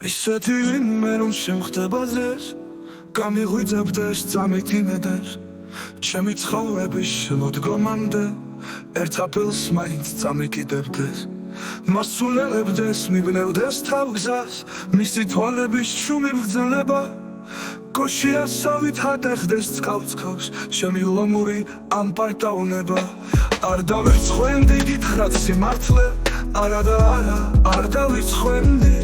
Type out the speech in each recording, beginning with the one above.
ისეთი ვინმე რომ შემხდებადეს გამიღვიძებდეს წამიკინედეს ჩემი ცხოვრების შემოდგომამდე ერთ აპელს მაინც წამიკიდებდეს მას სულელებდეს მიბნევდეს თავგზას მისი თვალების შუმი ბრძანება გოშიასავით ატეხდეს წყალწკავს ჩემი ლომური ამ პარტაუნება არ დავიწყენდი გითხრათ სიმართლე არა და არა არ დავიწყენდი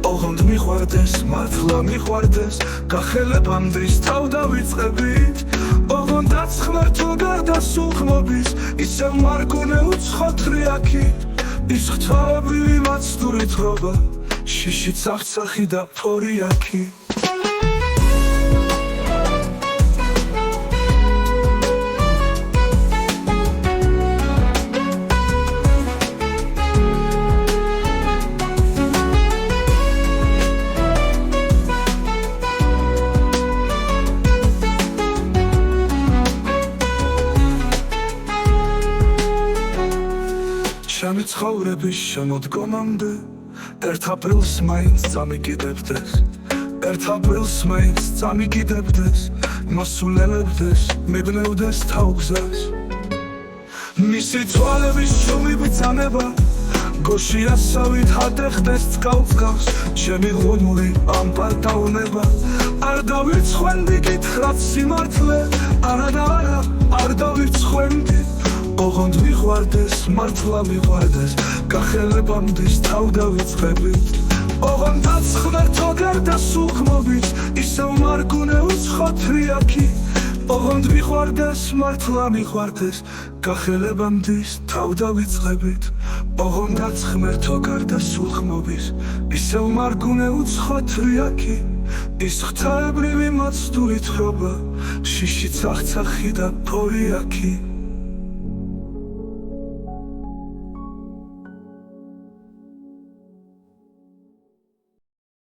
ოღონდ მიყვარდეს მართლა მიყვარდეს გახელებამდე თავ დავიწყებით ოღონდაც ღმერთო გარდა სულხმობის ისევ მარგუნე უცხოთრი აქით ის ღვთაებრივი მაცდური თხრობა შიში წახცახი და ფორი აქი ჩემი ცხოვრების შემოდგომამდე ერთ აპრილს მაინც წამიკიდებდეს ერთ აპრილს მაინც წამიკიდებდეს მასულელებდეს მიბნევდეს თავგზას მისი თვალების შუმი ბრძანება გოშიასავით ატეხდეს წყალწკავს ჩემი ლომური ამ პარტაუნება არ დავიწყენდი გითხრათ სიმართლე არა და არა არ დავიწყენდი ოღონდ მიყვარდეს, მართლა მიყვარდეს გახელებამდე თავ დავიწყებით ოღონდაც ღმერთო გარდა სულხმობის ისევ მარგუნე უცხოთრი აქი ოღონდ მიყვარდეს, მართლა მიყვარდეს გახელებამდე თავ დავიწყებით ოღონდაც ღმერთო გარდა სულხმობის ისევ მარგუნე უცხოთრი აქი ის ღვთაებრივი მაცდური თხრობა შიში წახცახი და ფორი აქი